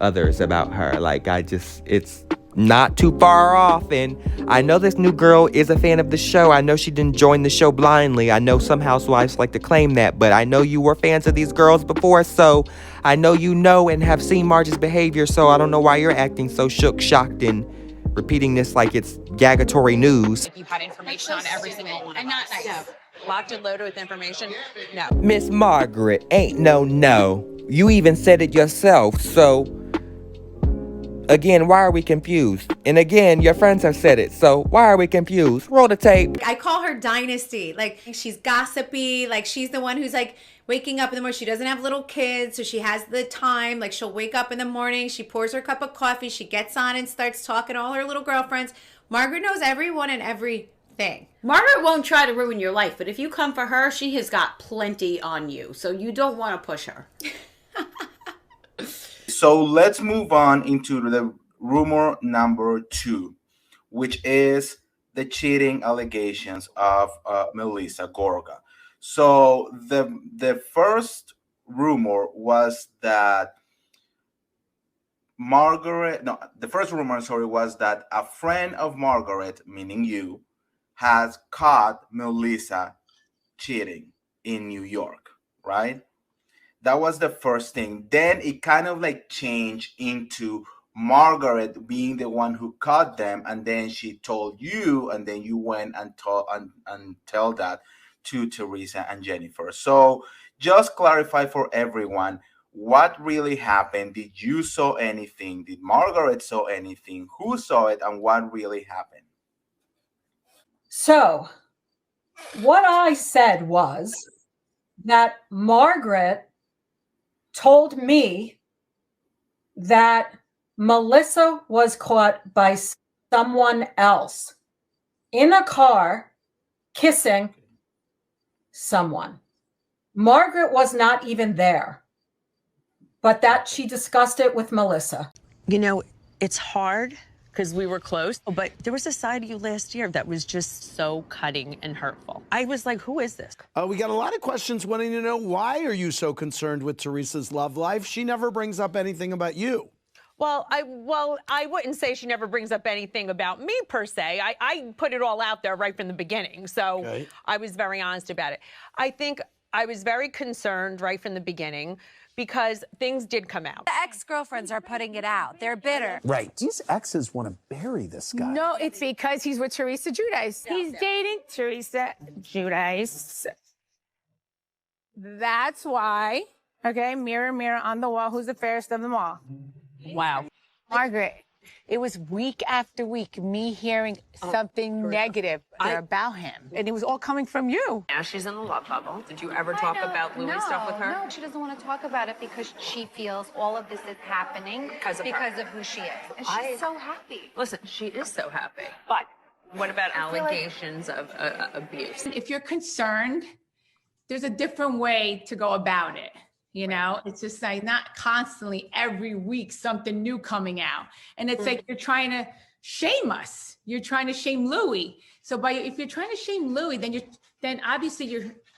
Speaker 1: others about her. It's not too far off, and I know this new girl is a fan of the show. I know she didn't join the show blindly. I know some housewives like to claim that, but I know you were fans of these girls before, so I know you know and have seen Marge's behavior, so I don't know why you're acting so shook, shocked, and repeating this like it's gagatory news.
Speaker 8: If you had information on every single one of us. No. Locked and loaded with information? No.
Speaker 1: Miss Margaret, ain't no. You even said it yourself, so... Again, why are we confused? And again, your friends have said it, so why are we confused? Roll the tape.
Speaker 10: I call her Dynasty. She's gossipy. She's the one who's waking up in the morning. She doesn't have little kids, so she has the time. She'll wake up in the morning, she pours her cup of coffee, she gets on and starts talking to all her little girlfriends. Margaret knows everyone and everything.
Speaker 16: Margaret won't try to ruin your life, but if you come for her, she has got plenty on you, so you don't want to push her.
Speaker 12: So let's move on into the rumor number 2, which is the cheating allegations of Melissa Gorga. So the first rumor was that was that a friend of Margaret, meaning you, has caught Melissa cheating in New York, right? That was the first thing. Then it kind of changed into Margaret being the one who caught them, and then she told you, and then you went and tell that to Teresa and Jennifer. So just clarify for everyone what really happened. Did you saw anything? Did Margaret saw anything? Who saw it, and what really happened?
Speaker 14: So what I said was that Margaret told me that Melissa was caught by someone else in a car kissing someone. Margaret was not even there, but that she discussed it with Melissa.
Speaker 8: It's hard because we were close, but there was a side of you last year that was just so cutting and hurtful. I was like, who is this?
Speaker 24: We got a lot of questions wanting to know, why are you so concerned with Teresa's love life? She never brings up anything about you.
Speaker 8: Well, I wouldn't say she never brings up anything about me per se. I put it all out there right from the beginning, so okay. I was very honest about it. I think I was very concerned right from the beginning because things did come out.
Speaker 21: The ex-girlfriends are putting it out. They're bitter.
Speaker 24: Right. These exes want to bury this guy.
Speaker 7: No, it's because he's with Teresa Giudice. He's dating Teresa Giudice. That's why, okay, mirror, mirror on the wall, who's the fairest of them all?
Speaker 8: Wow.
Speaker 7: Margaret, it was week after week me hearing something negative about him. And it was all coming from you.
Speaker 8: Now she's in the love bubble. Did you ever talk about Louis stuff with her?
Speaker 19: No, she doesn't want to talk about it because she feels all of this is happening because of who she is. And she's so happy.
Speaker 8: Listen, she is so happy. But what about allegations of abuse?
Speaker 7: If you're concerned, there's a different way to go about it. It's just not constantly every week something new coming out. And it's like you're trying to
Speaker 17: shame us. You're trying to shame Louis. So if you're trying to shame Louis, then obviously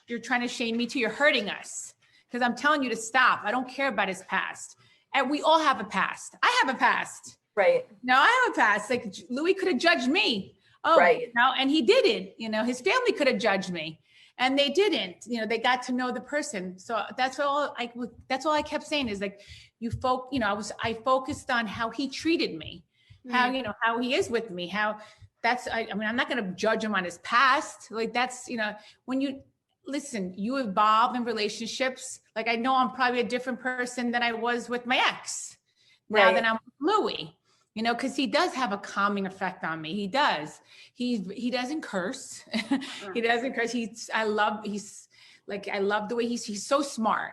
Speaker 17: you're trying to shame me too. You're hurting us because I'm telling you to stop. I don't care about his past. And we all have a past. I have a past.
Speaker 18: Right.
Speaker 17: No, I have a past. Like Louis could have judged me. Oh, right. No, and he didn't. His family could have judged me, and they didn't. They got to know the person. So that's all I kept saying is like, I focused on how he treated me, how he is with me, I'm not going to judge him on his past. Like that's, when you listen, you evolve in relationships. Like I know I'm probably a different person than I was with my ex now that I'm with Louis, because he does have a calming effect on me. He does. He doesn't curse. He doesn't curse. I love the way he's so smart.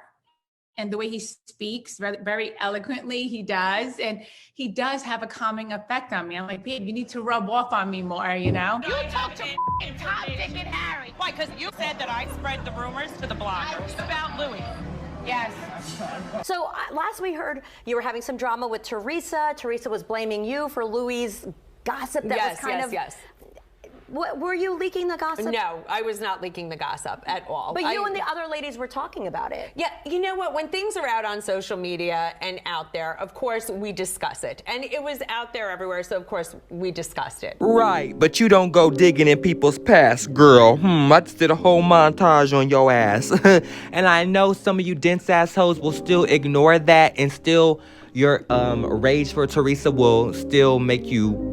Speaker 17: And the way he speaks very, very eloquently, he does. And he does have a calming effect on me. I'm like, babe, you need to rub off on me more,
Speaker 8: You talk to Tom, Dick, and Harry. Why? Because you said that I spread the rumors to the bloggers about Louis. Yes.
Speaker 13: So last we heard you were having some drama with Teresa. Teresa was blaming you for Louis' gossip that was kind of...
Speaker 8: Yes.
Speaker 13: Were you leaking the gossip?
Speaker 8: No, I was not leaking the gossip at all.
Speaker 13: But you and the other ladies were talking about it.
Speaker 8: Yeah, you know what? When things are out on social media and out there, of course, we discuss it. And it was out there everywhere, so of course, we discussed it.
Speaker 1: Right, but you don't go digging in people's past, girl. I just did a whole montage on your ass. And I know some of you dense assholes will still ignore that, and still your rage for Teresa will still make you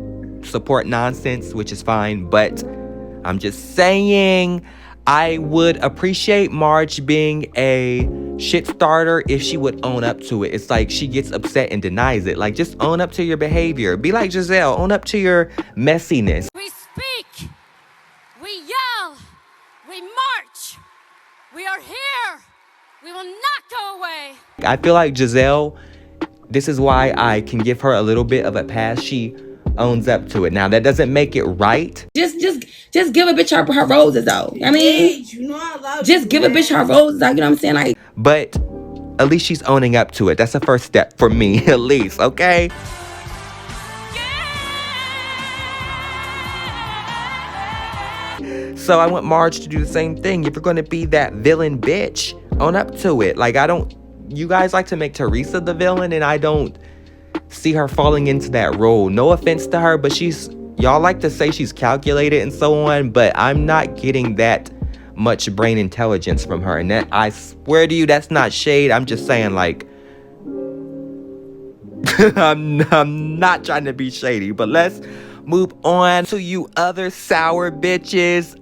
Speaker 1: support nonsense, which is fine, but I'm just saying I would appreciate Marge being a shit starter if she would own up to it. It's like she gets upset and denies it. Like, just own up to your behavior. Be like Giselle, own up to your messiness.
Speaker 20: We speak, we yell, we march, we are here, we will not go away.
Speaker 1: I feel like Giselle, this is why I can give her a little bit of a pass. She owns up to it. Now, that doesn't make it right.
Speaker 22: Just give a bitch her roses, though. I mean, just give a bitch her roses, though. You know what I'm saying? Like,
Speaker 1: but at least she's owning up to it. That's the first step for me, at least, okay? So I want Marge to do the same thing. If you're going to be that villain bitch, own up to it. Like, you guys like to make Teresa the villain, and I don't see her falling into that role. No offense to her, but y'all like to say she's calculated and so on, but I'm not getting that much brain intelligence from her. And that, I swear to you, that's not shade. I'm just saying, like, I'm not trying to be shady, but let's move on to you other sour bitches.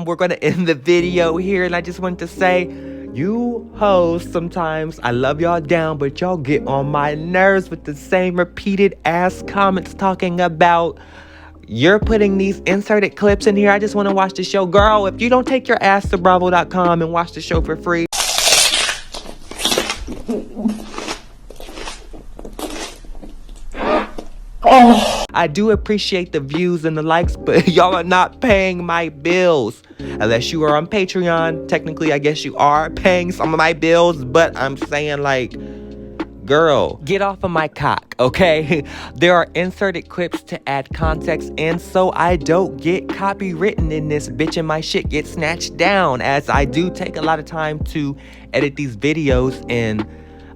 Speaker 1: We're gonna end the video here, and I just wanted to say, you hoes, sometimes I love y'all down, but y'all get on my nerves with the same repeated ass comments talking about you're putting these inserted clips in here. I just want to watch the show. Girl, if you don't take your ass to bravo.com and watch the show for free. I do appreciate the views and the likes, but y'all are not paying my bills. Unless you are on Patreon. Technically, I guess you are paying some of my bills, but I'm saying, like, girl, get off of my cock, okay? There are inserted clips to add context, and so I don't get copywritten in this bitch, and my shit gets snatched down, as I do take a lot of time to edit these videos, and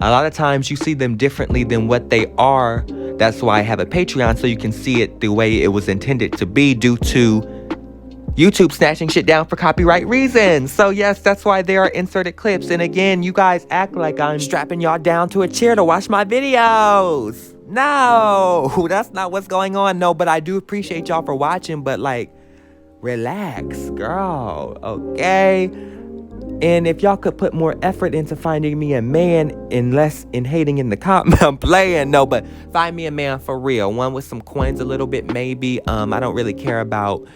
Speaker 1: a lot of times you see them differently than what they are. That's why I have a Patreon, so you can see it the way it was intended to be, due to YouTube snatching shit down for copyright reasons. So yes, that's why there are inserted clips. And again, you guys act like I'm strapping y'all down to a chair to watch my videos. No, that's not what's going on. No, but I do appreciate y'all for watching, but like, relax, girl, okay? And if y'all could put more effort into finding me a man and less in hating in the comment, I'm playing, no, but find me a man for real. One with some coins a little bit, maybe. I don't really care about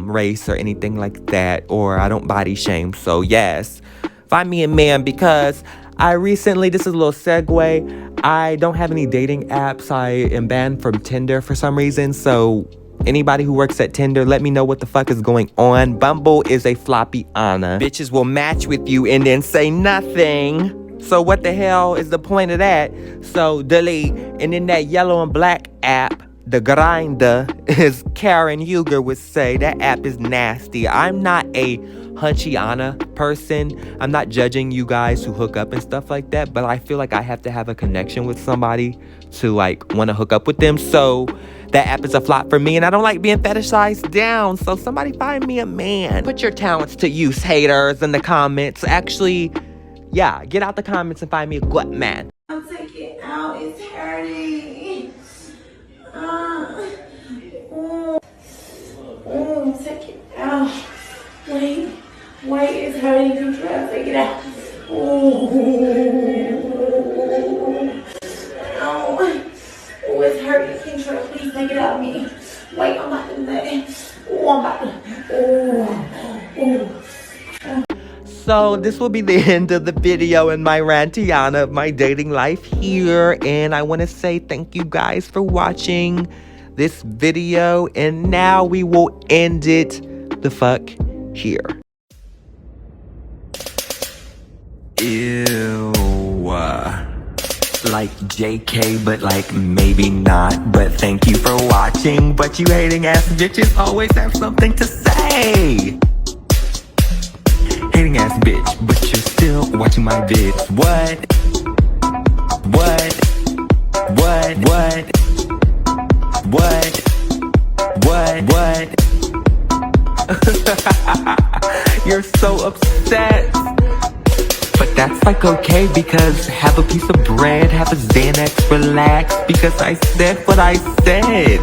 Speaker 1: race or anything like that, or I don't body shame. So yes, find me a man, because I recently, this is a little segue, I don't have any dating apps. I am banned from Tinder for some reason. So anybody who works at Tinder, let me know what the fuck is going on. Bumble is a floppy Anna. Bitches will match with you and then say nothing. So what the hell is the point of that? So delete. And then that yellow and black app, the grinder, as Karenhugerswig would say. That app is nasty. I'm not a hunchiana person. I'm not judging you guys who hook up and stuff like that, but I feel like I have to have a connection with somebody to like want to hook up with them. So that app is a flop for me, and I don't like being fetishized down. So somebody find me a man. Put your talents to use, haters, in the comments. Actually, yeah, get out the comments and find me a good man.
Speaker 11: I'll take it out. It's hurting. Take it out. Wait, it's hurting. I'm trying to take it out. It's hurting. Control, please take it out of me. Wait, I'm about to let it.
Speaker 1: So this will be the end of the video in my rantiana of my dating life here. And I want to say thank you guys for watching this video. And now we will end it the fuck here. Ew. Like JK, but like maybe not. But thank you for watching. But you hating ass bitches always have something to say. Hating ass bitch, but you're still watching my vids. What? You're so upset. But that's like okay, because have a piece of bread, have a Xanax, relax, because I said what I said.